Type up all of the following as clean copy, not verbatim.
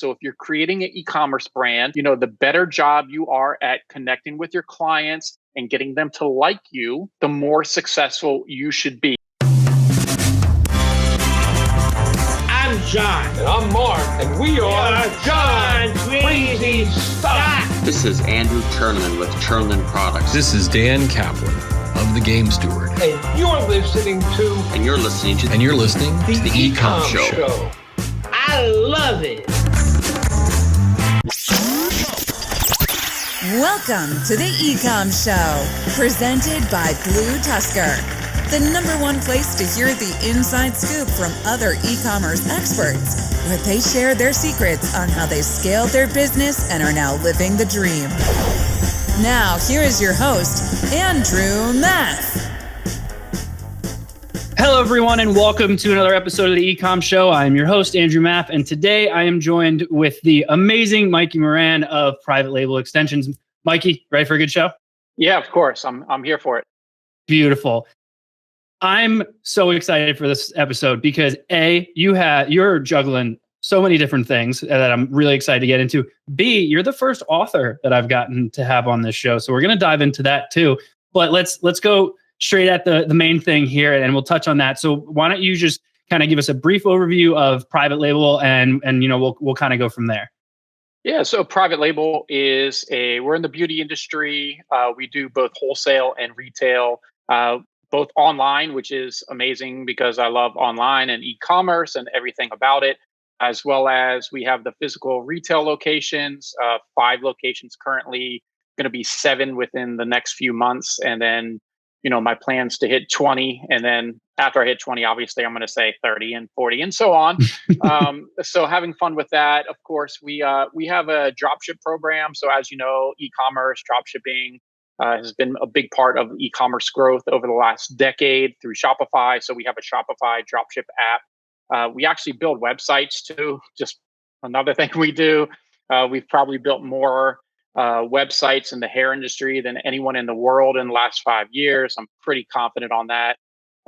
So if you're creating an e-commerce brand, the better job you are at connecting with your clients and getting them to like you, the more successful you should be. I'm John. And I'm Mark. And we are John Crazy Stuff. This is Andrew Chernlin with Chernlin Products. This is Dan Kaplan of The Game Steward. And you're listening to... And you're listening to... And you're listening to the E-Comm Show. I love it. Welcome to the E-Comm Show, presented by BlueTuskr, the #1 place to hear the inside scoop from other e-commerce experts, where they share their secrets on how they scaled their business and are now living the dream. Now, here is your host, Andrew Math. Hello, everyone, and welcome to another episode of the E-Comm Show. I'm your host, Andrew Mapp, and today I am joined with the amazing Mikey Moran of Private Label Extensions. Mikey, ready for a good show? Yeah, of course. I'm here for it. Beautiful. I'm so excited for this episode because A, you're juggling so many different things that I'm really excited to get into. B, you're the first author that I've gotten to have on this show, so we're going to dive into that too. But let's go straight at the main thing here, and we'll touch on that. So why don't you just kind of give us a brief overview of Private Label, and we'll kind of go from there. Yeah, so Private Label we're in the beauty industry. We do both wholesale and retail, both online, which is amazing because I love online and e-commerce and everything about it, as well as we have the physical retail locations, 5 locations currently, going to be 7 within the next few months, and then my plans to hit 20. And then after I hit 20, obviously, I'm going to say 30 and 40 and so on. So having fun with that. Of course, we have a dropship program. So as you know, e-commerce, dropshipping has been a big part of e-commerce growth over the last decade through Shopify. So we have a Shopify dropship app. We actually build websites too. Just another thing we do. We've probably built more websites in the hair industry than anyone in the world in the last 5 years. I'm pretty confident on that.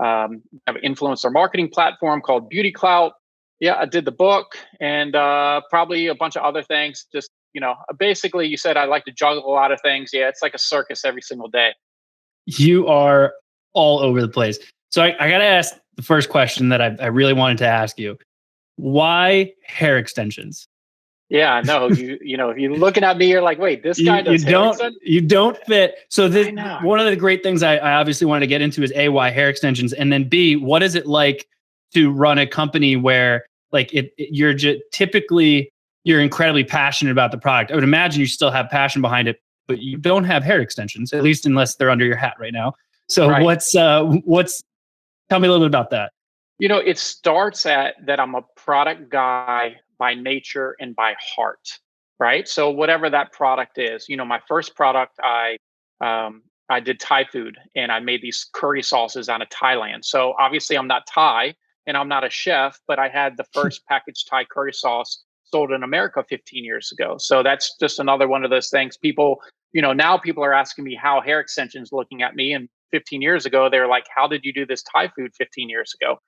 I have an influencer marketing platform called Beauty Clout. Yeah, I did the book and probably a bunch of other things. Just, basically you said I like to juggle a lot of things. Yeah, it's like a circus every single day. You are all over the place. So I got to ask the first question that I really wanted to ask you. Why hair extensions? Yeah, no, if you're looking at me, you're like, wait, this guy does hair extensions? You don't fit. So one of the great things I obviously wanted to get into is A, why hair extensions, and then B, what is it like to run a company where like you're incredibly passionate about the product? I would imagine you still have passion behind it, but you don't have hair extensions, at least unless they're under your hat right now. So right. Tell me a little bit about that. It starts at that I'm a product guy by nature and by heart, right? So whatever that product is, my first product, I did Thai food and I made these curry sauces out of Thailand. So obviously I'm not Thai and I'm not a chef, but I had the first packaged Thai curry sauce sold in America 15 years ago. So that's just another one of those things. People, now people are asking me how hair extensions looking at me. And 15 years ago, they're like, how did you do this Thai food 15 years ago?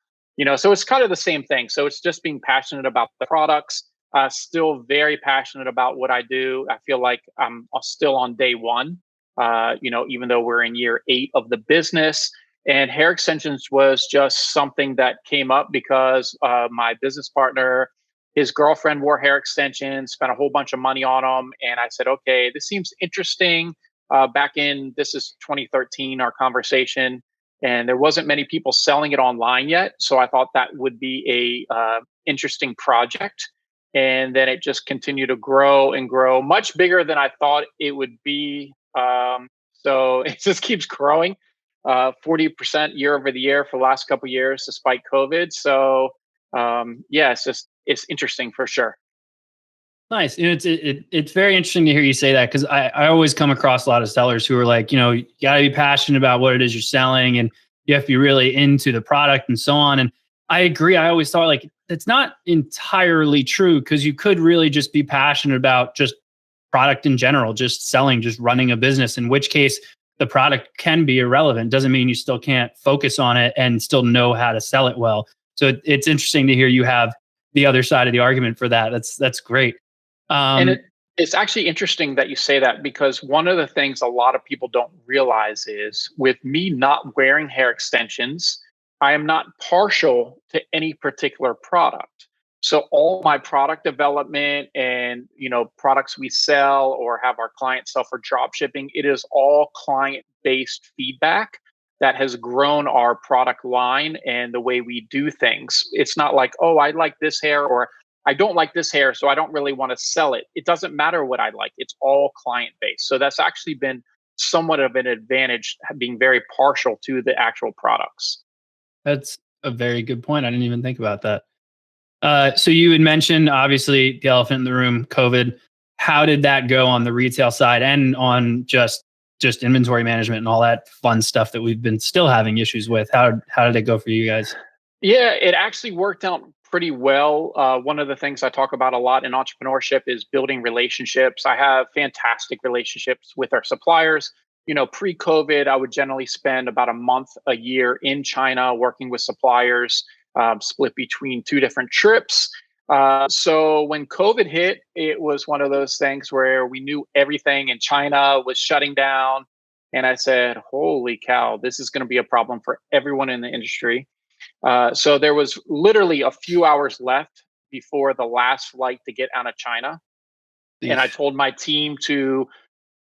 So it's kind of the same thing. So it's just being passionate about the products, still very passionate about what I do. I feel like I'm still on day one, even though we're in year 8 of the business. And hair extensions was just something that came up because my business partner, his girlfriend wore hair extensions, spent a whole bunch of money on them. And I said, okay, this seems interesting. This is 2013, our conversation. And there wasn't many people selling it online yet. So I thought that would be a interesting project. And then it just continued to grow and grow, much bigger than I thought it would be. So it just keeps growing, 40% year over the year for the last couple of years, despite COVID. So it's interesting for sure. Nice. It's very interesting to hear you say that because I always come across a lot of sellers who are like, you got to be passionate about what it is you're selling and you have to be really into the product and so on. And I agree. I always thought like it's not entirely true because you could really just be passionate about just product in general, just selling, just running a business, in which case the product can be irrelevant. Doesn't mean you still can't focus on it and still know how to sell it well. So it's interesting to hear you have the other side of the argument for that. That's great. And it's actually interesting that you say that, because one of the things a lot of people don't realize is, with me not wearing hair extensions, I am not partial to any particular product. So all my product development and, products we sell or have our clients sell for drop shipping, it is all client-based feedback that has grown our product line and the way we do things. It's not like, oh, I like this hair, or I don't like this hair, so I don't really want to sell it. It doesn't matter what I like. It's all client-based. So that's actually been somewhat of an advantage, being very partial to the actual products. That's a very good point. I didn't even think about that. So you had mentioned, obviously, the elephant in the room, COVID. How did that go on the retail side and on just inventory management and all that fun stuff that we've been still having issues with? How did it go for you guys? Yeah, it actually worked out pretty well. One of the things I talk about a lot in entrepreneurship is building relationships. I have fantastic relationships with our suppliers. Pre-COVID, I would generally spend about a month a year in China working with suppliers, split between 2 different trips. So when COVID hit, it was one of those things where we knew everything in China was shutting down. And I said, holy cow, this is going to be a problem for everyone in the industry. So there was literally a few hours left before the last flight to get out of China. And I told my team to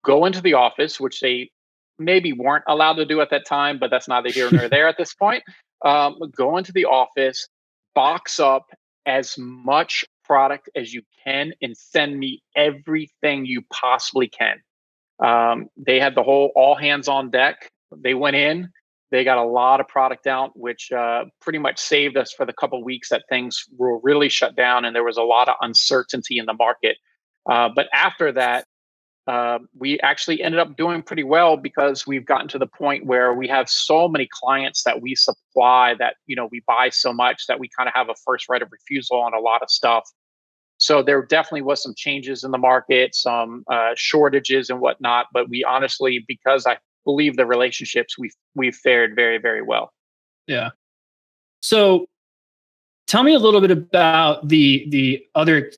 go into the office, which they maybe weren't allowed to do at that time, but that's neither here nor there at this point. Go into the office, box up as much product as you can, and send me everything you possibly can. They had the whole all hands on deck. They went in, they got a lot of product out, which pretty much saved us for the couple of weeks that things were really shut down and there was a lot of uncertainty in the market. But after that, we actually ended up doing pretty well, because we've gotten to the point where we have so many clients that we supply that, we buy so much that we kind of have a first right of refusal on a lot of stuff. So there definitely was some changes in the market, some shortages and whatnot. But we honestly, because I believe the relationships, we've fared very, very well. Yeah. So tell me a little bit about the other,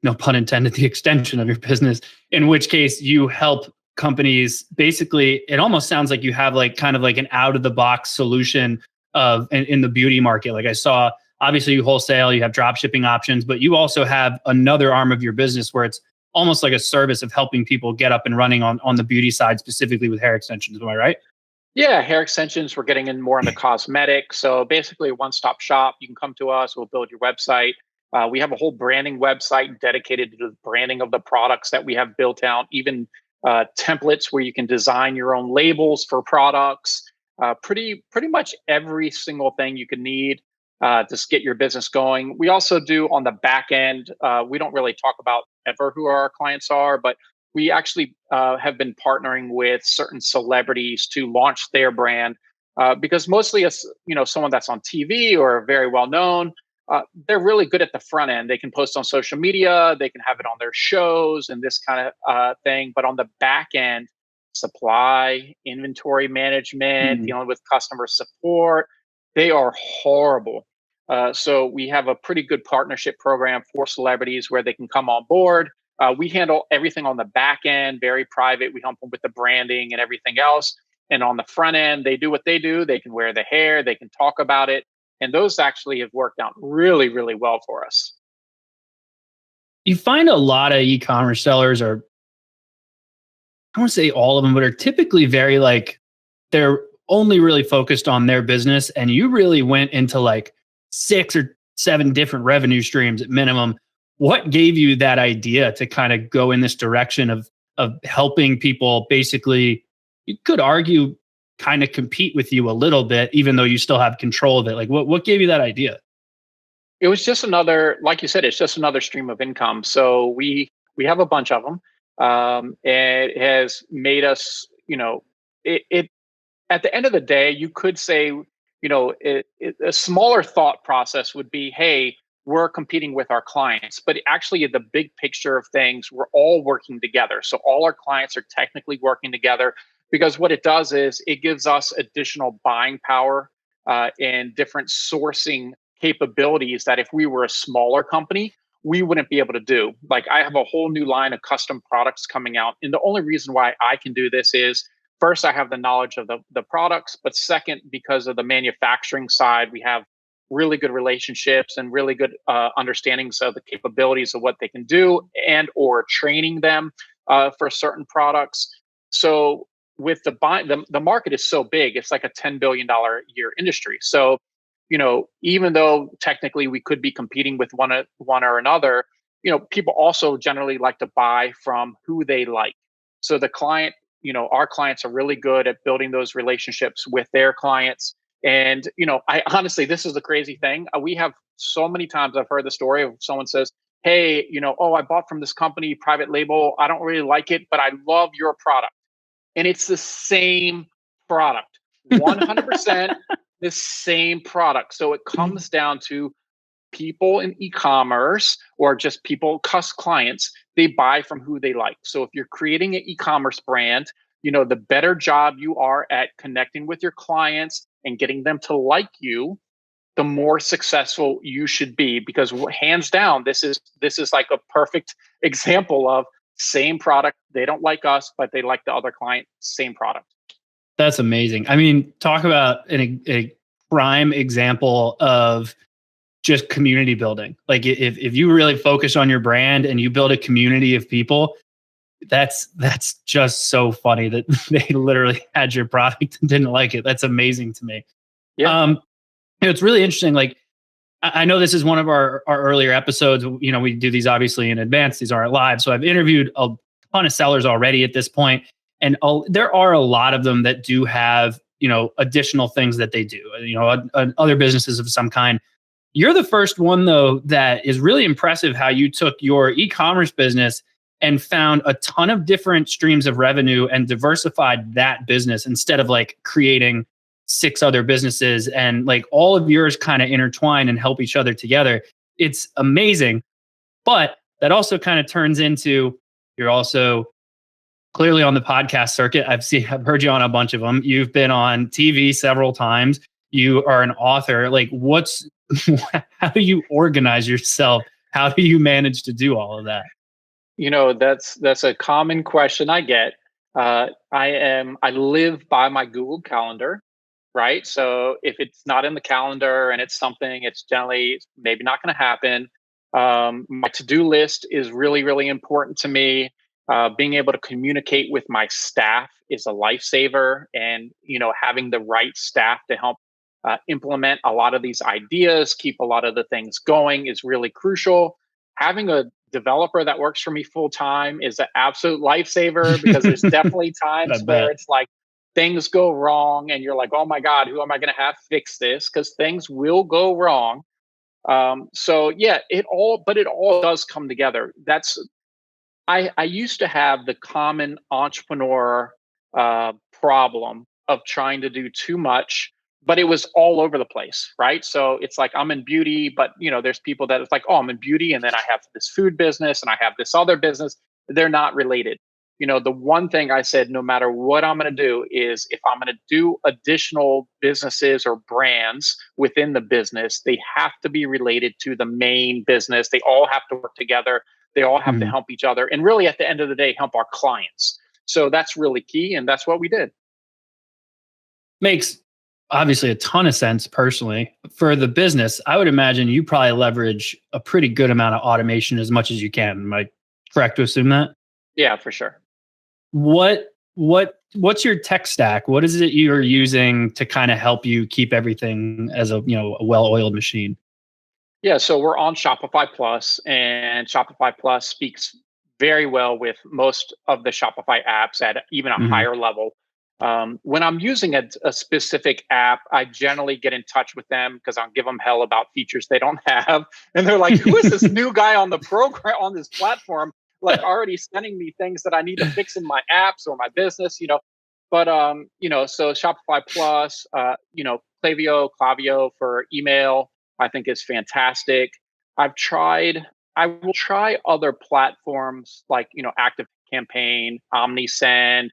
no pun intended, the extension of your business, in which case you help companies. Basically, it almost sounds like you have kind of an out of the box solution in the beauty market. Like I saw, obviously you wholesale, you have drop shipping options, but you also have another arm of your business where it's almost like a service of helping people get up and running on the beauty side, specifically with hair extensions. Am I right? Yeah, hair extensions. We're getting in more into cosmetics. So basically, a one-stop shop. You can come to us. We'll build your website. We have a whole branding website dedicated to the branding of the products that we have built out. Even templates where you can design your own labels for products. Pretty much every single thing you could need to get your business going. We also do on the back end. We don't really talk about ever who our clients are, but we actually have been partnering with certain celebrities to launch their brand, because mostly as someone that's on TV or very well known, they're really good at the front end. They can post on social media, they can have it on their shows and this kind of thing. But on the back end, supply, inventory management, dealing with customer support, they are horrible. So we have a pretty good partnership program for celebrities where they can come on board. We handle everything on the back end, very private. We help them with the branding and everything else. And on the front end, they do what they do. They can wear the hair, they can talk about it. And those actually have worked out really, really well for us. You find a lot of e-commerce sellers are, I won't say all of them, but are typically very they're only really focused on their business. And you really went into 6 or 7 different revenue streams at minimum. What gave you that idea to kind of go in this direction of helping people basically, you could argue, kind of compete with you a little bit, even though you still have control of it? What gave you that idea? It was just another, like you said, it's just another stream of income. So we have a bunch of them. It has made us, it at the end of the day, you could say, a smaller thought process would be, hey, we're competing with our clients. But actually, the big picture of things, we're all working together. So all our clients are technically working together, because what it does is it gives us additional buying power and different sourcing capabilities that if we were a smaller company, we wouldn't be able to do. Like I have a whole new line of custom products coming out. And the only reason why I can do this is first, I have the knowledge of the products, but second, because of the manufacturing side, we have really good relationships and really good understandings of the capabilities of what they can do and or training them for certain products. So with the market is so big, it's like a $10 billion a year industry. So, even though technically we could be competing with one or another, people also generally like to buy from who they like. So the client, our clients are really good at building those relationships with their clients. And, I honestly, this is the crazy thing. We have so many times I've heard the story of someone says, hey, oh, I bought from this company, private label. I don't really like it, but I love your product. And it's the same product, 100% the same product. So it comes down to people in e-commerce or just people, clients, they buy from who they like. So if you're creating an e-commerce brand, the better job you are at connecting with your clients and getting them to like you, the more successful you should be. Because hands down, this is like a perfect example of same product. They don't like us, but they like the other client, same product. That's amazing. I mean, talk about a prime example of just community building. Like if you really focus on your brand and you build a community of people, that's just so funny that they literally had your product and didn't like it. That's amazing to me. Yeah. It's really interesting. Like I know this is one of our earlier episodes. We do these obviously in advance. These aren't live. So I've interviewed a ton of sellers already at this point, and there are a lot of them that do have additional things that they do. Other businesses of some kind. You're the first one though that is really impressive. How you took your e-commerce business and found a ton of different streams of revenue and diversified that business instead of like creating 6 other businesses, and like all of yours kind of intertwine and help each other together. It's amazing. But that also kind of turns into, you're also clearly on the podcast circuit. I've heard you on a bunch of them. You've been on TV several times. You are an author. Like how do you organize yourself? How do you manage to do all of that? That's a common question I get. I live by my Google Calendar. Right. So if it's not in the calendar and it's something, it's generally maybe not going to happen. My to-do list is really, really important to me. Being able to communicate with my staff is a lifesaver. And, having the right staff to help implement a lot of these ideas, keep a lot of the things going is really crucial. Having a developer that works for me full time is an absolute lifesaver because there's definitely times where it's like, things go wrong and you're like, oh my God, who am I going to have fix this? Because things will go wrong. So yeah, it all does come together. I used to have the common entrepreneur problem of trying to do too much, but it was all over the place, right? So it's like I'm in beauty, but there's people that it's like, oh, I'm in beauty, and then I have this food business and I have this other business. They're not related. The one thing I said, no matter what I'm going to do, is if I'm going to do additional businesses or brands within the business, they have to be related to the main business. They all have to work together. They all have to help each other. And really, at the end of the day, help our clients. So that's really key. And that's what we did. Makes obviously a ton of sense personally. For the business, I would imagine you probably leverage a pretty good amount of automation as much as you can. Am I correct to assume that? Yeah, for sure. What's your tech stack? What is it you're using to kind of help you keep everything as a well-oiled machine? Yeah, so we're on Shopify Plus, and Shopify Plus speaks very well with most of the Shopify apps at even a higher level. When I'm using a specific app, I generally get in touch with them because I'll give them hell about features they don't have, and they're like, "Who is this new guy on the program on this platform?" Like already sending me things that I need to fix in my apps or my business, But so Shopify Plus, Klaviyo for email, I think is fantastic. I will try other platforms like Active Campaign, OmniSend,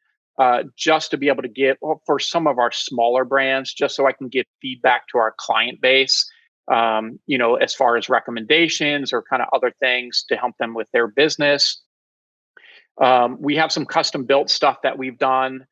just to be able to get for some of our smaller brands, just so I can get feedback to our client base. as far as recommendations or kind of other things to help them with their business. We have some custom built stuff that we've done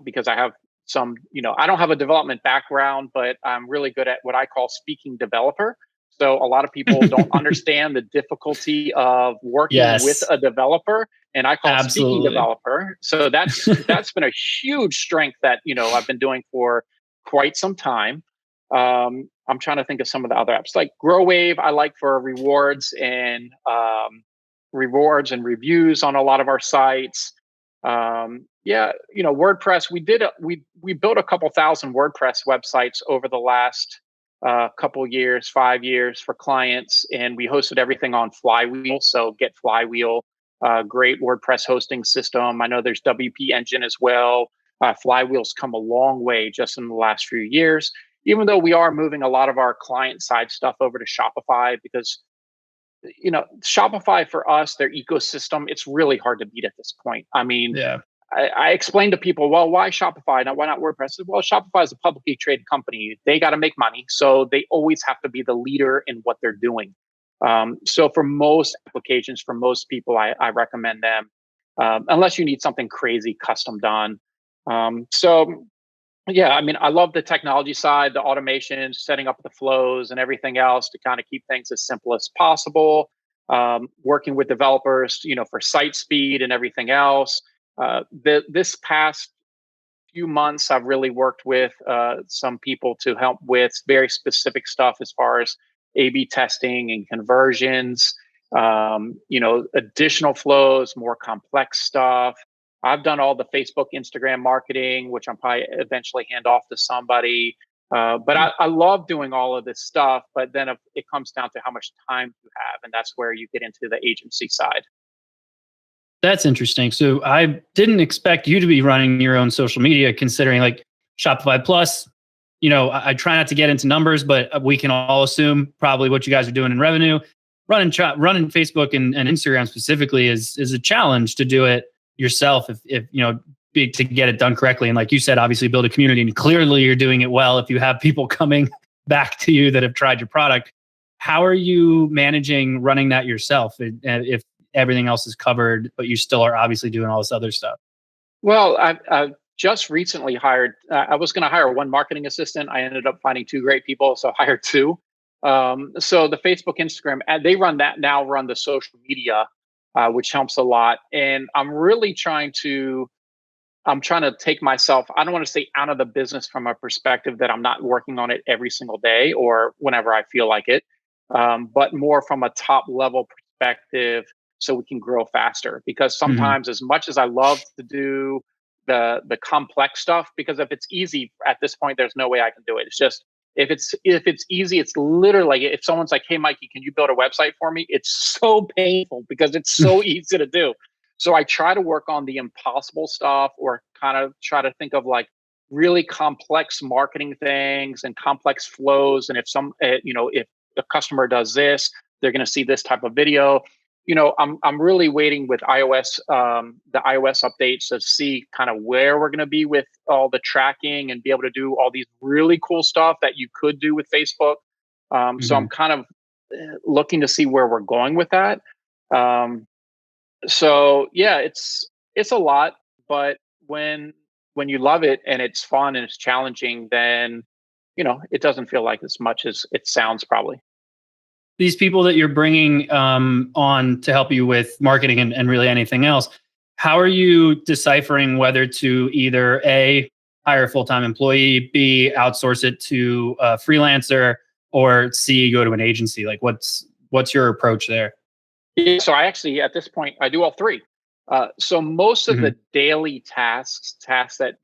because I have some, I don't have a development background, but I'm really good at what I call speaking developer. So a lot of people don't understand the difficulty of working with a developer, and I call speaking developer. So that's been a huge strength that I've been doing for quite some time. I'm trying to think of some of the other apps like GrowWave. I like for rewards and reviews on a lot of our sites. WordPress. We built a couple thousand WordPress websites over the last couple years, 5 years for clients, and we hosted everything on Flywheel. So get Flywheel, great WordPress hosting system. I know there's WP Engine as well. Flywheel's come a long way just in the last few years, even though we are moving a lot of our client side stuff over to Shopify because Shopify for us, their ecosystem, it's really hard to beat at this point. I mean, I explain to people, well, why Shopify? Why not WordPress? I said, well, Shopify is a publicly traded company. They got to make money. So they always have to be the leader in what they're doing. So for most applications, for most people, I recommend them, unless you need something crazy custom done. I love the technology side, the automation, setting up the flows and everything else to kind of keep things as simple as possible. Working with developers, for site speed and everything else. This past few months, I've really worked with some people to help with very specific stuff as far as A/B testing and conversions, additional flows, more complex stuff. I've done all the Facebook, Instagram marketing, which I'm probably eventually hand off to somebody. But I love doing all of this stuff. But then it comes down to how much time you have. And that's where you get into the agency side. That's interesting. So I didn't expect you to be running your own social media, considering like Shopify Plus. I try not to get into numbers, but we can all assume probably what you guys are doing in revenue. Running Facebook and Instagram specifically is a challenge to do it yourself if to get it done correctly. And like you said, obviously build a community, and clearly you're doing it well if you have people coming back to you that have tried your product. How are you managing running that yourself if everything else is covered, but you still are obviously doing all this other stuff? Well, I've just recently hired, I was going to hire one marketing assistant. I ended up finding two great people, so I hired two. So the Facebook, Instagram, they run the social media, which helps a lot. And I'm trying to take myself, I don't want to say out of the business from a perspective that I'm not working on it every single day or whenever I feel like it, but more from a top level perspective so we can grow faster. Because sometimes as much as I love to do the complex stuff, because if it's easy at this point, there's no way I can do it. It's just, if it's easy, it's literally like if someone's like, hey, Mikey, can you build a website for me? It's so painful because it's so easy to do. So I try to work on the impossible stuff or kind of try to think of like really complex marketing things and complex flows. And if if the customer does this, they're going to see this type of video. I'm really waiting with iOS, the iOS updates to see kind of where we're going to be with all the tracking and be able to do all these really cool stuff that you could do with Facebook. So I'm kind of looking to see where we're going with that. So yeah, it's a lot, but when you love it and it's fun and it's challenging, then it doesn't feel like as much as it sounds probably. These people that you're bringing on to help you with marketing and really anything else, how are you deciphering whether to either A, hire a full-time employee, B, outsource it to a freelancer, or C, go to an agency? Like what's your approach there? Yeah, so I actually, at this point, I do all three. So most of the daily tasks that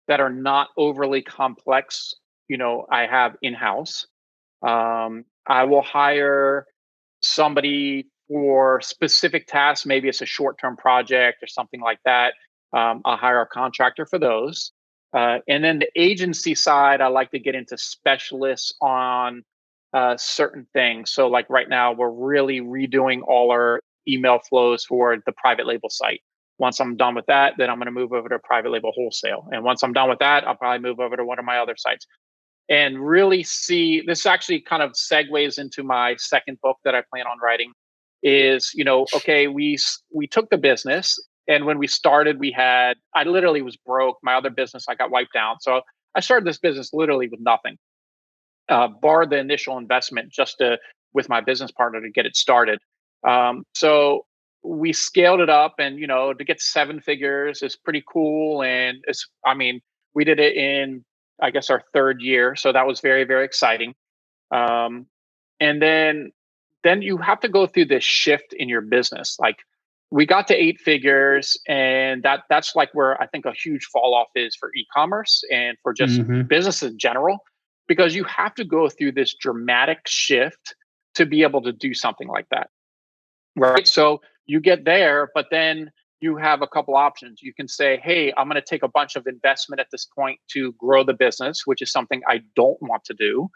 are not overly complex, I have in-house. I will hire somebody for specific tasks. Maybe it's a short-term project or something like that. I'll hire a contractor for those. And then the agency side, I like to get into specialists on certain things. So like right now, we're really redoing all our email flows for the private label site. Once I'm done with that, then I'm going to move over to private label wholesale. And once I'm done with that, I'll probably move over to one of my other sites. and really see, this actually kind of segues into my second book that I plan on writing is, okay, we took the business, and when we started, I literally was broke. My other business, I got wiped out. So I started this business literally with nothing, bar the initial investment with my business partner to get it started. So we scaled it up, and to get 7 figures is pretty cool. And we did it in, I guess, our third year, so that was very, very exciting. And then you have to go through this shift in your business. Like, we got to 8 figures, and that's like where I think a huge fall off is for e-commerce and for just business in general, because you have to go through this dramatic shift to be able to do something like that. Right. So you get there, but then you have a couple options. You can say, hey, I'm going to take a bunch of investment at this point to grow the business, which is something I don't want to do.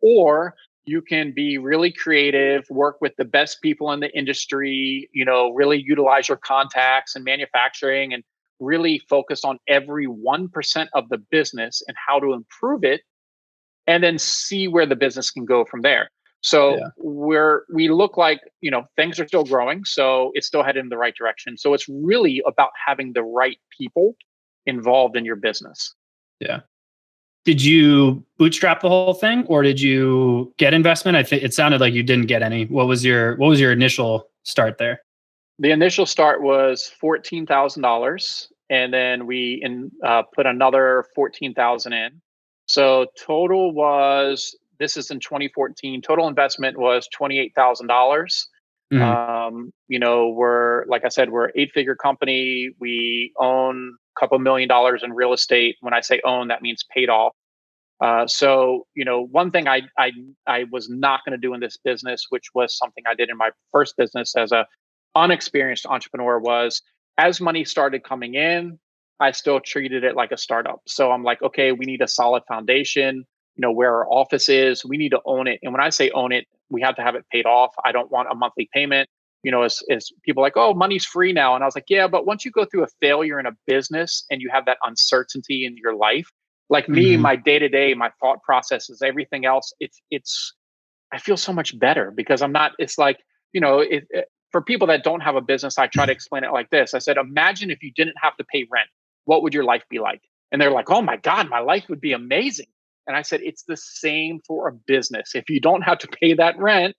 Or you can be really creative, work with the best people in the industry, really utilize your contacts and manufacturing, and really focus on every 1% of the business and how to improve it, and then see where the business can go from there. So we look like, things are still growing, so it's still headed in the right direction. So it's really about having the right people involved in your business. Yeah. Did you bootstrap the whole thing, or did you get investment? I think it sounded like you didn't get any. What was your initial start there? The initial start was $14,000, and then we put another $14,000 in. So total was, this is in 2014. Total investment was $28,000. We're, like I said, we're an 8-figure company. We own a couple $1 million in real estate. When I say own, that means paid off. So one thing I was not going to do in this business, which was something I did in my first business as a unexperienced entrepreneur, was as money started coming in, I still treated it like a startup. So I'm like, okay, we need a solid foundation. Where our office is, we need to own it. And when I say own it, we have to have it paid off. I don't want a monthly payment. As people like, oh, money's free now. And I was like, yeah, but once you go through a failure in a business and you have that uncertainty in your life, like me, my day-to-day, my thought processes, everything else, I feel so much better because I'm not, it's like, for people that don't have a business, I try to explain it like this. I said, imagine if you didn't have to pay rent, what would your life be like? And they're like, oh my God, my life would be amazing. And I said, it's the same for a business. If you don't have to pay that rent,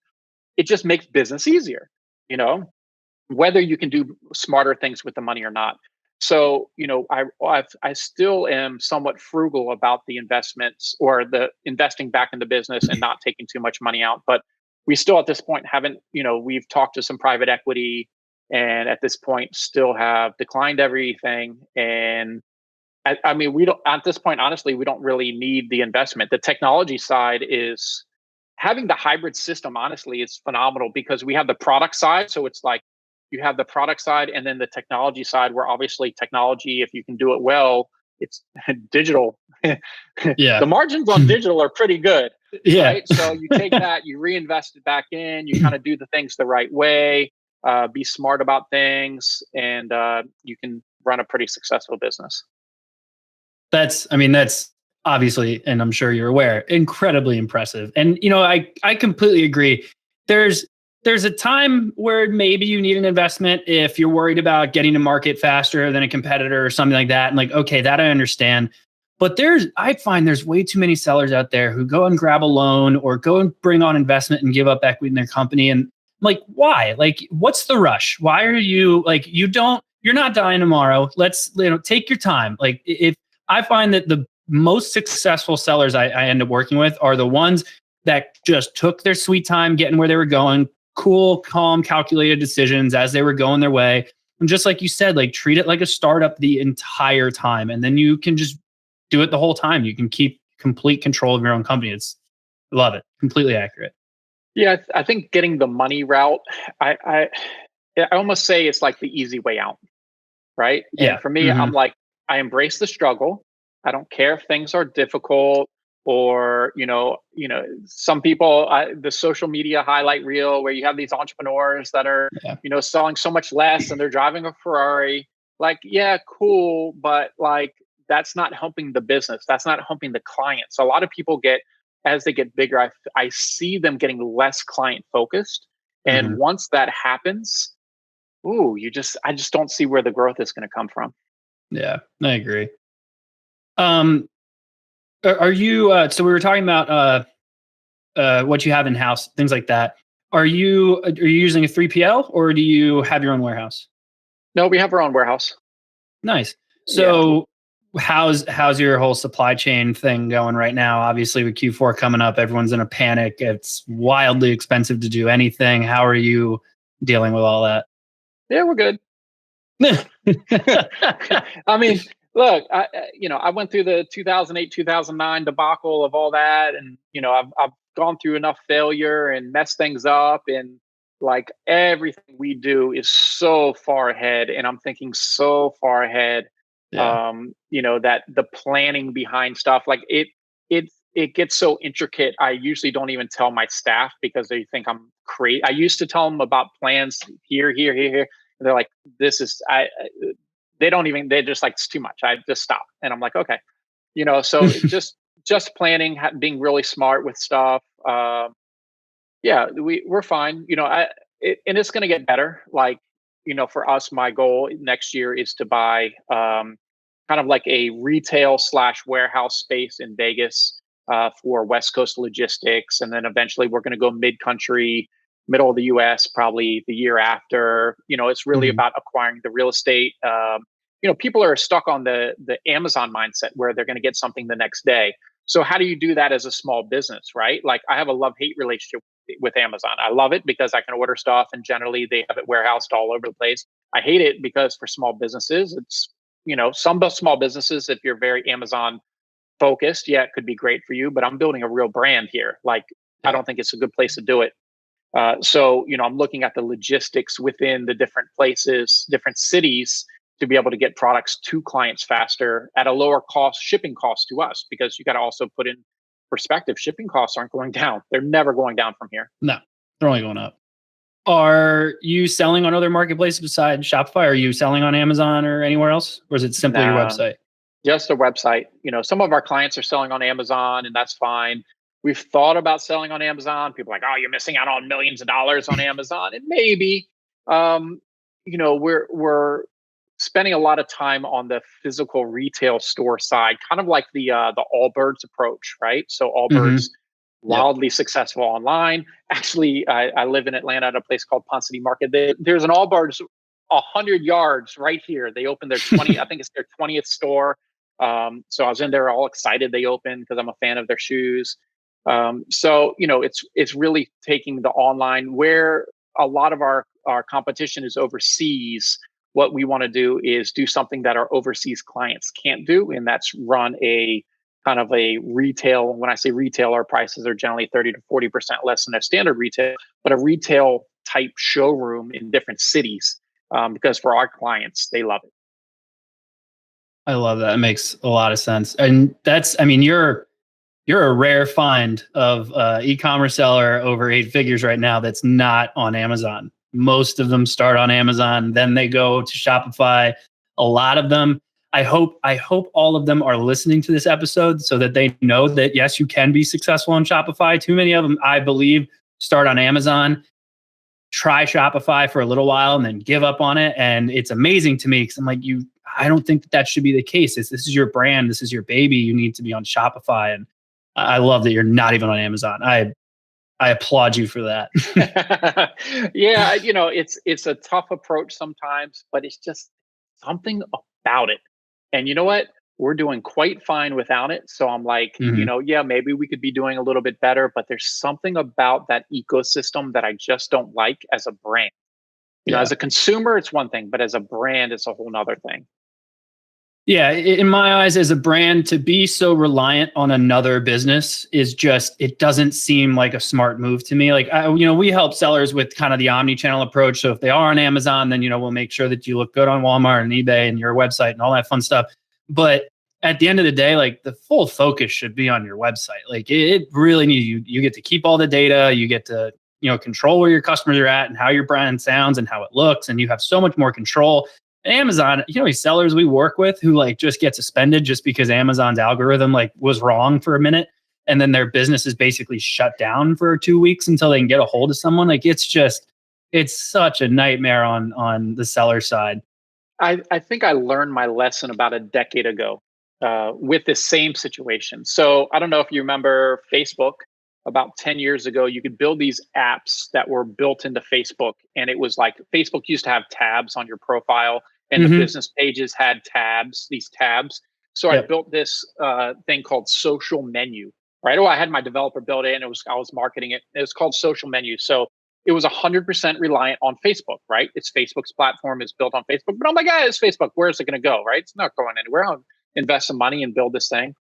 it just makes business easier, whether you can do smarter things with the money or not. So, I still am somewhat frugal about the investments or the investing back in the business and not taking too much money out. But we still at this point haven't, we've talked to some private equity, and at this point still have declined everything. And we don't, at this point, honestly, we don't really need the investment. The technology side is having the hybrid system, honestly, is phenomenal because we have the product side. So it's like you have the product side and then the technology side, where obviously technology, if you can do it well, it's digital. Yeah. The margins on digital are pretty good. Yeah. Right? So you take that, you reinvest it back in, you kind of do the things the right way, be smart about things, and you can run a pretty successful business. That's obviously, and I'm sure you're aware, incredibly impressive. And, I completely agree. There's a time where maybe you need an investment if you're worried about getting to market faster than a competitor or something like that. And like, okay, that I understand. But I find there's way too many sellers out there who go and grab a loan or go and bring on investment and give up equity in their company. And like, why? Like, what's the rush? Why are you like, you're not dying tomorrow. Let's, take your time. Like, if I find that the most successful sellers I end up working with are the ones that just took their sweet time getting where they were going, cool, calm, calculated decisions as they were going their way. And just like you said, like, treat it like a startup the entire time. And then you can just do it the whole time. You can keep complete control of your own company. Love it. Completely accurate. Yeah, I think getting the money route, I almost say it's like the easy way out, right? Yeah. And for me, I'm like, I embrace the struggle. I don't care if things are difficult or, some people, the social media highlight reel where you have these entrepreneurs that are, selling so much less and they're driving a Ferrari. Like, yeah, cool. But like, that's not helping the business. That's not helping the clients. A lot of people as they get bigger, I see them getting less client focused. And once that happens, I just don't see where the growth is going to come from. Yeah, I agree. Are you, so we were talking about what you have in house, things like that. Are you using a 3PL or do you have your own warehouse? No, we have our own warehouse. Nice. So how's your whole supply chain thing going right now? Obviously with Q4 coming up, everyone's in a panic. It's wildly expensive to do anything. How are you dealing with all that? Yeah, we're good. I mean, look, I went through the 2008, 2009 debacle of all that. And, I've gone through enough failure and messed things up. And like everything we do is so far ahead. And I'm thinking so far ahead, that the planning behind stuff, like it gets so intricate. I usually don't even tell my staff because they think I'm crazy. I used to tell them about plans here. And they're like, they're just like, it's too much. I just stop. And I'm like, okay, so just planning, being really smart with stuff. We're fine. And it's going to get better. Like, for us, my goal next year is to buy kind of like a retail / warehouse space in Vegas for West Coast logistics. And then eventually we're going to go mid-country, middle of the US, probably the year after. It's really about acquiring the real estate. People are stuck on the Amazon mindset where they're going to get something the next day. So how do you do that as a small business, right? Like I have a love-hate relationship with Amazon. I love it because I can order stuff and generally they have it warehoused all over the place. I hate it because for small businesses, it's, some small businesses, if you're very Amazon focused, it could be great for you, but I'm building a real brand here. Like, I don't think it's a good place to do it. So, I'm looking at the logistics within the different places, different cities to be able to get products to clients faster at a lower cost, shipping cost to us, because you got to also put in perspective, shipping costs aren't going down. They're never going down from here. No, they're only going up. Are you selling on other marketplaces besides Shopify? Are you selling on Amazon or anywhere else? Or is it simply your website? Just a website. Some of our clients are selling on Amazon and that's fine. We've thought about selling on Amazon. People are like, oh, you're missing out on millions of dollars on Amazon. And maybe, we're spending a lot of time on the physical retail store side, kind of like the Allbirds approach, right? So Allbirds, wildly successful online. Actually, I live in Atlanta at a place called Ponce City Market. There's an Allbirds 100 yards right here. They opened their I think it's their 20th store. So I was in there all excited they opened because I'm a fan of their shoes. So it's really taking the online where a lot of our competition is overseas. What we want to do is do something that our overseas clients can't do, and that's run a kind of a retail. When I say retail, our prices are generally 30 to 40% less than a standard retail, but a retail type showroom in different cities, because for our clients, they love it. I love that. It makes a lot of sense. And you're a rare find of e-commerce seller over 8 figures right now that's not on Amazon. Most of them start on Amazon, then they go to Shopify. A lot of them, I hope all of them are listening to this episode so that they know that yes, you can be successful on Shopify. Too many of them, I believe, start on Amazon, try Shopify for a little while and then give up on it. And it's amazing to me because I'm like, I don't think that should be the case. This is your brand. This is your baby. You need to be on Shopify. And I love that you're not even on Amazon. I applaud you for that. Yeah, it's a tough approach sometimes, but it's just something about it. And you know what? We're doing quite fine without it. So I'm like, maybe we could be doing a little bit better, but there's something about that ecosystem that I just don't like as a brand. As a consumer, it's one thing, but as a brand, it's a whole nother thing. Yeah, in my eyes, as a brand, to be so reliant on another business is just, it doesn't seem like a smart move to me. Like, we help sellers with kind of the omnichannel approach. So if they are on Amazon, then, we'll make sure that you look good on Walmart and eBay and your website and all that fun stuff. But at the end of the day, like the full focus should be on your website. Like it really needs, you get to keep all the data, you get to, control where your customers are at and how your brand sounds and how it looks. And you have so much more control. And Amazon, you know, these sellers we work with who like just get suspended just because Amazon's algorithm like was wrong for a minute. And then their business is basically shut down for 2 weeks until they can get a hold of someone. Like it's such a nightmare on the seller side. I think I learned my lesson about a decade ago with this same situation. So I don't know if you remember Facebook. About 10 years ago, you could build these apps that were built into Facebook. And it was like Facebook used to have tabs on your profile, and the business pages had these tabs. So I built this thing called Social Menu, right? Oh, I had my developer build it, and I was marketing it. It was called Social Menu. So it was 100% reliant on Facebook, right? It's Facebook's platform, is built on Facebook. But oh my God, it's Facebook. Where's it going to go, right? It's not going anywhere. I'll invest some money and build this thing.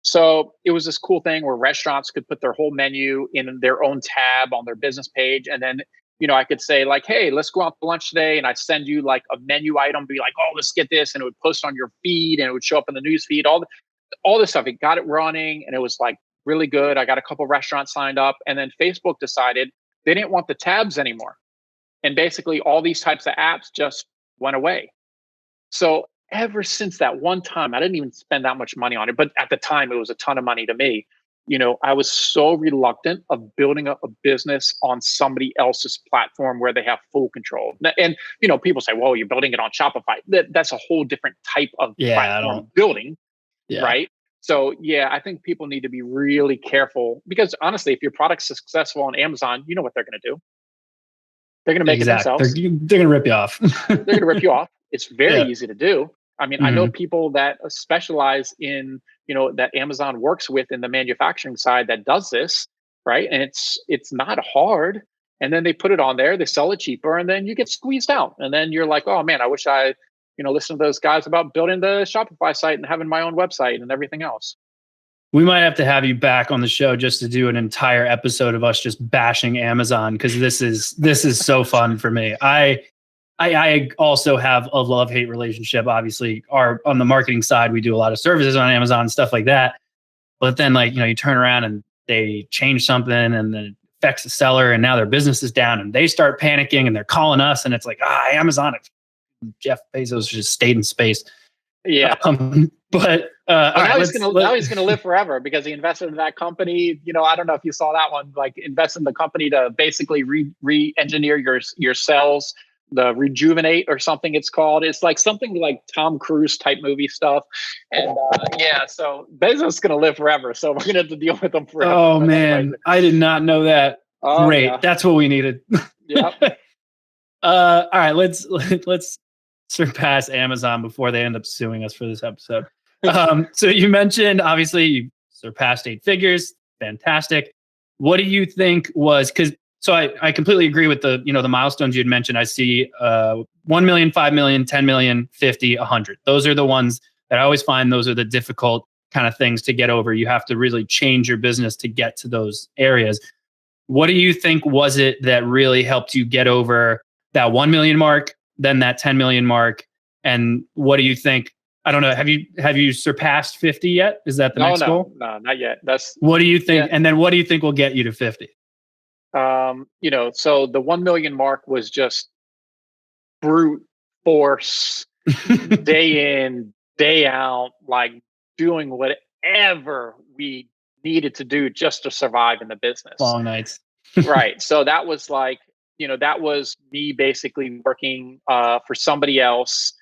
So it was this cool thing where restaurants could put their whole menu in their own tab on their business page. And then, you know, I could say like, hey, let's go out to lunch today. And I send you like a menu item, be like, oh, let's get this. And it would post on your feed and it would show up in the news feed, all this stuff. It got it running and it was like really good. I got a couple restaurants signed up, and then Facebook decided they didn't want the tabs anymore. And basically all these types of apps just went away. So ever since that one time, I didn't even spend that much money on it, but at the time it was a ton of money to me. You know, I was so reluctant of building up a business on somebody else's platform where they have full control. And, you know, people say, well, you're building it on Shopify. That's a whole different type of platform building, right? So yeah, I think people need to be really careful, because honestly, if your product's successful on Amazon, you know what they're going to do. They're going to make it themselves. They're going to rip you off. They're going to rip you off. It's very easy to do. I mean, I know people that specialize in, you know, that Amazon works with in the manufacturing side that does this, right? And it's not hard. And then they put it on there, they sell it cheaper, and then you get squeezed out. And then you're like, oh man, I wish I, you know, listened to those guys about building the Shopify site and having my own website and everything else. We might have to have you back on the show just to do an entire episode of us just bashing Amazon, because this is so fun for me. I also have a love-hate relationship. Obviously, on the marketing side, we do a lot of services on Amazon and stuff like that. But then, like, you know, you turn around and they change something and then it affects the seller, and now their business is down and they start panicking and they're calling us, and it's like, Amazon, Jeff Bezos just stayed in space. Yeah. But now he's gonna live forever because he invested in that company. You know, I don't know if you saw that one, like invest in the company to basically re-engineer your cells, the rejuvenate or something it's called. It's like something like Tom Cruise type movie stuff. And so Bezos is gonna live forever. So we're gonna have to deal with him forever. Oh man, I did not know that. Great. Yeah. That's what we needed. Yep. All right, let's surpass Amazon before they end up suing us for this episode. So you mentioned, obviously, you surpassed 8 figures. Fantastic. What do you think was, so I completely agree with the milestones you'd mentioned. I see 1 million, 5 million, 10 million, 50, 100. Those are the ones that I always find those are the difficult kind of things to get over. You have to really change your business to get to those areas. What do you think was it that really helped you get over that 1 million mark, then that 10 million mark? And what do you think? I don't know. Have you surpassed 50 yet? Is that the next goal? No, not yet. What do you think? Yeah. And then what do you think will get you to 50? So the 1 million mark was just brute force, day in, day out, like doing whatever we needed to do just to survive in the business. Long nights. Right. So that was like, that was me basically working for somebody else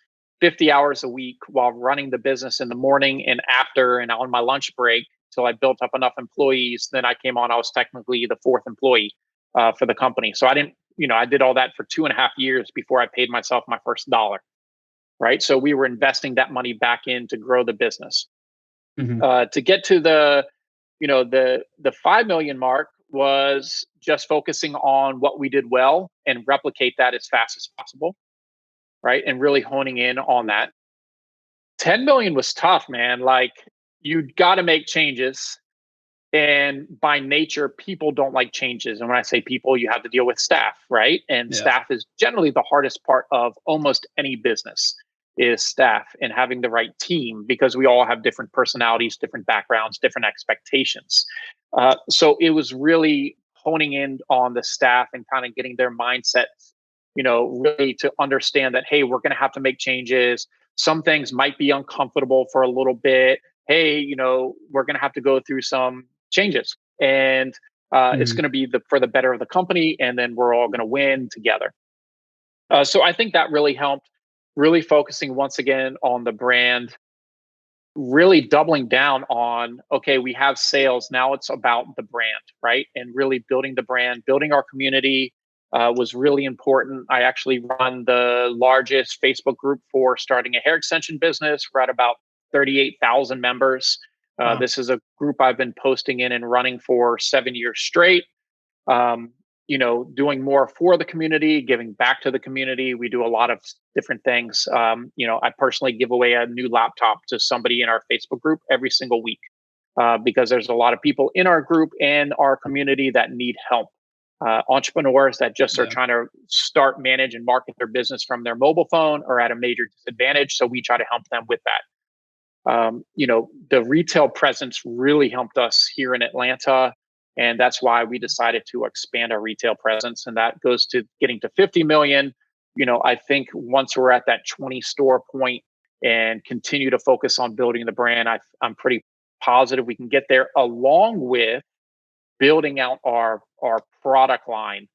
50 hours a week while running the business in the morning and after and on my lunch break till I built up enough employees. Then I came on, I was technically the 4th employee for the company. So I didn't, I did all that for 2.5 years before I paid myself my first dollar. Right. So we were investing that money back in to grow the business. Mm-hmm. To get to the 5 million mark was just focusing on what we did well and replicate that as fast as possible. Right. And really honing in on that. 10 million was tough, man. Like, you got to make changes. And by nature, people don't like changes. And when I say people, you have to deal with staff, right? And staff is generally the hardest part of almost any business, is staff and having the right team, because we all have different personalities, different backgrounds, different expectations. So it was really honing in on the staff and kind of getting their mindsets really to understand that, hey, we're going to have to make changes. Some things might be uncomfortable for a little bit. Hey, we're going to have to go through some changes, and it's going to be for the better of the company, and then we're all going to win together. So I think that really helped, really focusing once again on the brand, really doubling down on, okay, we have sales. Now it's about the brand, right? And really building the brand, building our community was really important. I actually run the largest Facebook group for starting a hair extension business. We're at about 38,000 members. Wow. This is a group I've been posting in and running for 7 years straight. Doing more for the community, giving back to the community. We do a lot of different things. I personally give away a new laptop to somebody in our Facebook group every single week because there's a lot of people in our group and our community that need help. Entrepreneurs that just are trying to start, manage, and market their business from their mobile phone are at a major disadvantage. So we try to help them with that. The retail presence really helped us here in Atlanta. And that's why we decided to expand our retail presence. And that goes to getting to 50 million. I think once we're at that 20 store point and continue to focus on building the brand, I'm pretty positive we can get there, along with building out our product line,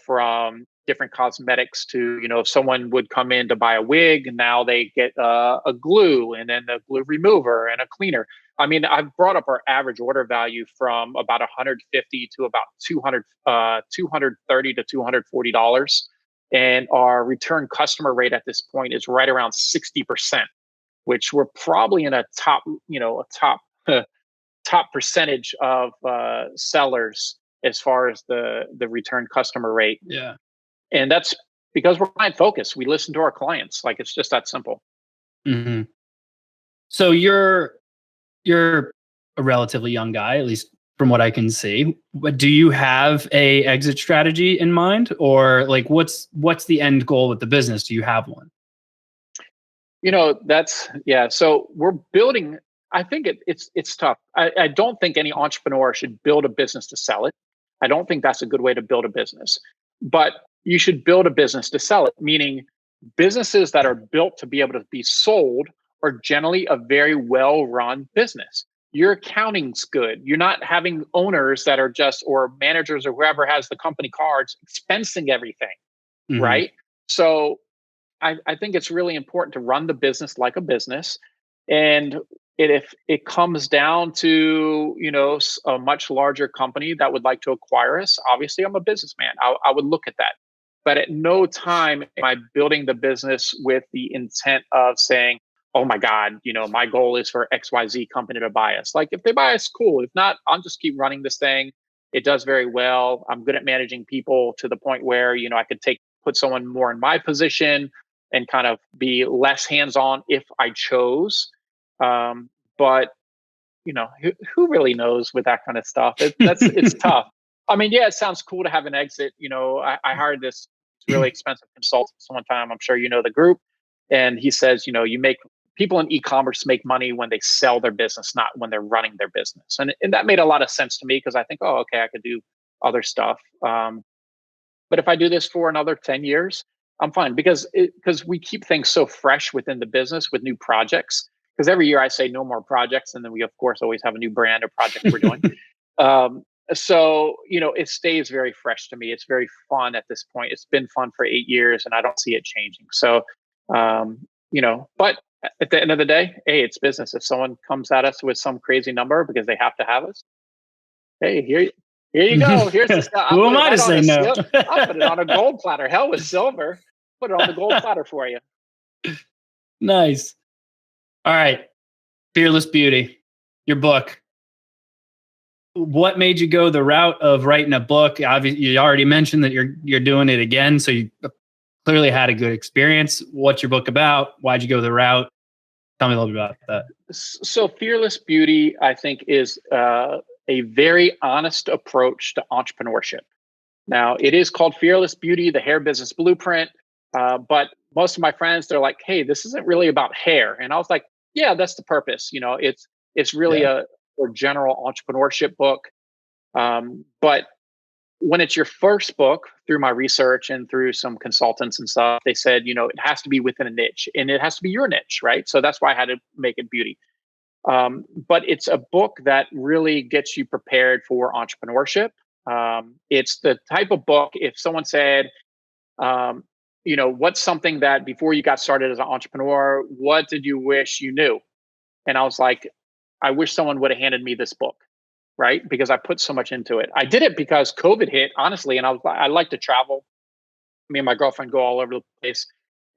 from different cosmetics to, if someone would come in to buy a wig, and now they get a glue, and then a glue remover and a cleaner. I mean, I've brought up our average order value from about 150 to about 230 to $240. And our return customer rate at this point is right around 60%, which we're probably in a top percentage of sellers as far as the return customer rate. Yeah. And that's because we're client focused. We listen to our clients. Like, it's just that simple. Mm-hmm. So you're a relatively young guy, at least from what I can see. But do you have a exit strategy in mind, or like what's the end goal with the business? Do you have one? So we're building. I think it's tough. I don't think any entrepreneur should build a business to sell it. I don't think that's a good way to build a business. But you should build a business to sell it, meaning businesses that are built to be able to be sold are generally a very well-run business. Your accounting's good. You're not having owners that are or managers or whoever has the company cards expensing everything, right? So I think it's really important to run the business like a business. And if it comes down to, a much larger company that would like to acquire us, obviously I'm a businessman. I would look at that. But at no time am I building the business with the intent of saying, oh my God, my goal is for XYZ company to buy us. Like, if they buy us, cool. If not, I'll just keep running this thing. It does very well. I'm good at managing people to the point where, I could put someone more in my position and kind of be less hands-on if I chose. But who really knows with that kind of stuff? It's tough. I mean, yeah, it sounds cool to have an exit. I hired this really expensive consultant one time. I'm sure you know the group, and he says, people in e-commerce make money when they sell their business, not when they're running their business. And that made a lot of sense to me, because I think, oh, okay, I could do other stuff. But if I do this for another 10 years, I'm fine, because we keep things so fresh within the business with new projects. Because every year I say no more projects, and then we of course always have a new brand or project we're doing. So it stays very fresh to me. It's very fun at this point. It's been fun for 8 years, and I don't see it changing. So but at the end of the day, hey, it's business. If someone comes at us with some crazy number because they have to have us, hey, here you go. Here's the stuff. Who am I to say no? I'll put it on a gold platter. Hell with silver. Put it on the gold platter for you. Nice. All right. Fearless Beauty, your book. What made you go the route of writing a book? Obviously, you already mentioned that you're doing it again, so you clearly had a good experience. What's your book about? Why'd you go the route? Tell me a little bit about that. So Fearless Beauty, I think, is a very honest approach to entrepreneurship. Now, it is called Fearless Beauty, the hair business blueprint. But most of my friends, they're like, hey, this isn't really about hair. And I was like, yeah, that's the purpose. It's really a general entrepreneurship book. But when it's your first book, through my research and through some consultants and stuff, they said, it has to be within a niche and it has to be your niche, right? So that's why I had to make it beauty. But it's a book that really gets you prepared for entrepreneurship. It's the type of book, if someone said, what's something that before you got started as an entrepreneur, what did you wish you knew? And I was like, I wish someone would have handed me this book. Right? Because I put so much into it. I did it because COVID hit, honestly, and I like to travel. Me and my girlfriend go all over the place.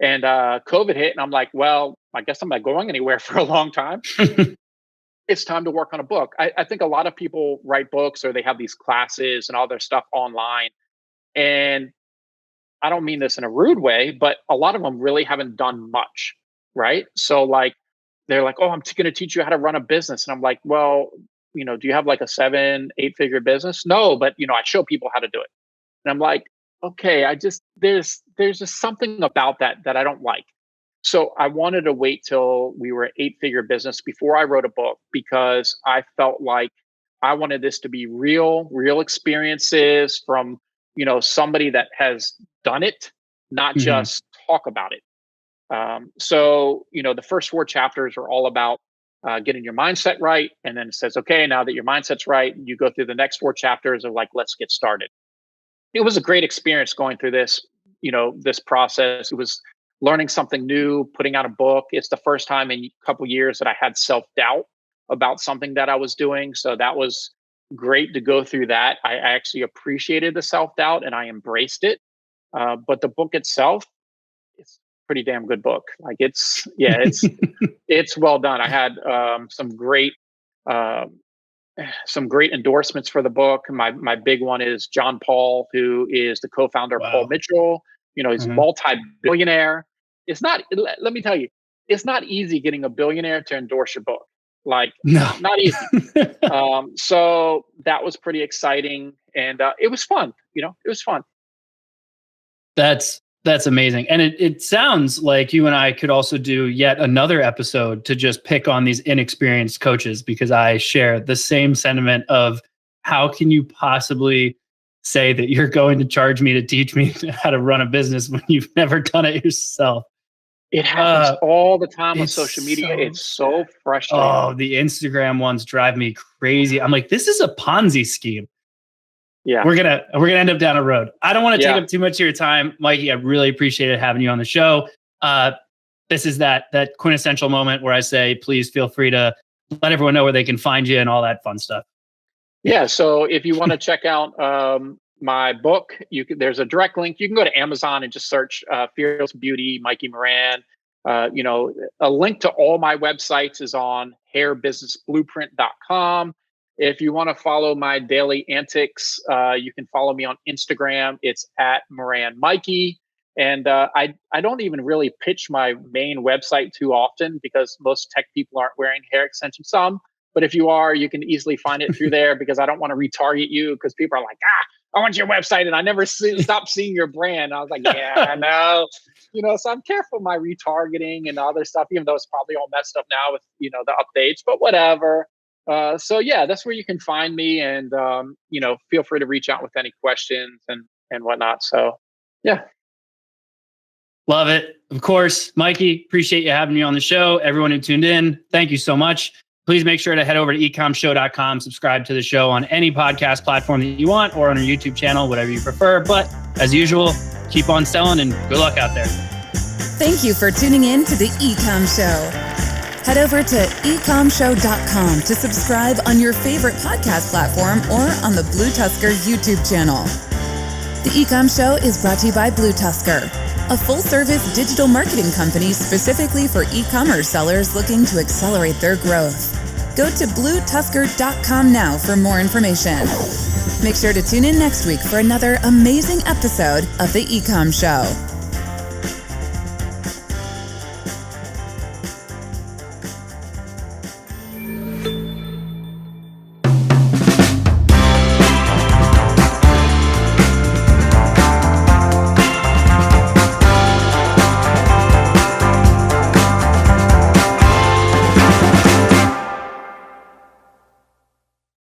And COVID hit, and I'm like, well, I guess I'm not going anywhere for a long time. It's time to work on a book. I think a lot of people write books or they have these classes and all their stuff online. And I don't mean this in a rude way, but a lot of them really haven't done much. Right? So like, they're like, oh, I'm going to teach you how to run a business. And I'm like, well, do you have like a 7-8 figure business? No, but I show people how to do it. And I'm like, okay, there's just something about that I don't like. So I wanted to wait till we were an 8-figure business before I wrote a book, because I felt like I wanted this to be real experiences from, somebody that has done it, not just talk about it. So the first 4 chapters are all about getting your mindset right. And then it says, okay, now that your mindset's right, you go through the next 4 chapters of like, let's get started. It was a great experience going through this, this process. It was learning something new, putting out a book. It's the first time in a couple years that I had self-doubt about something that I was doing. So that was great to go through that. I actually appreciated the self-doubt and I embraced it. But the book itself, it's pretty damn good book. Like it's well done. I had some great endorsements for the book. My big one is John Paul, who is the co-founder of Paul Mitchell. He's multi-billionaire. It's not, let me tell you, it's not easy getting a billionaire to endorse your book. Like, no, not easy. So that was pretty exciting. And it was fun. It was fun. That's amazing. And it sounds like you and I could also do yet another episode to just pick on these inexperienced coaches, because I share the same sentiment of how can you possibly say that you're going to charge me to teach me how to run a business when you've never done it yourself? It happens all the time on social media. It's so frustrating. Oh, the Instagram ones drive me crazy. I'm like, this is a Ponzi scheme. Yeah, we're gonna end up down a road. I don't want to take up too much of your time, Mikey. I really appreciated having you on the show. This is that quintessential moment where I say, please feel free to let everyone know where they can find you and all that fun stuff. Yeah. So if you want to check out my book, there's a direct link. You can go to Amazon and just search Fearless Beauty, Mikey Moran. A link to all my websites is on hairbusinessblueprint.com. If you want to follow my daily antics, you can follow me on Instagram. It's @MoranMikey. And I don't even really pitch my main website too often because most tech people aren't wearing hair extensions. Some, but if you are, you can easily find it through there because I don't want to retarget you because people are like, I want your website. And I never stop seeing your brand. I was like, yeah, I know. So I'm careful with my retargeting and other stuff, even though it's probably all messed up now with, the updates, but whatever. So yeah, that's where you can find me, and feel free to reach out with any questions and whatnot. So yeah. Love it. Of course, Mikey, appreciate you having me on the show. Everyone who tuned in, thank you so much. Please make sure to head over to ecommshow.com, subscribe to the show on any podcast platform that you want or on our YouTube channel, whatever you prefer. But as usual, keep on selling and good luck out there. Thank you for tuning in to the E-Comm Show. Head over to ecommshow.com to subscribe on your favorite podcast platform or on the BlueTuskr YouTube channel. The E-Comm Show is brought to you by BlueTuskr, a full-service digital marketing company specifically for e-commerce sellers looking to accelerate their growth. Go to BlueTuskr.com now for more information. Make sure to tune in next week for another amazing episode of the E-Comm Show.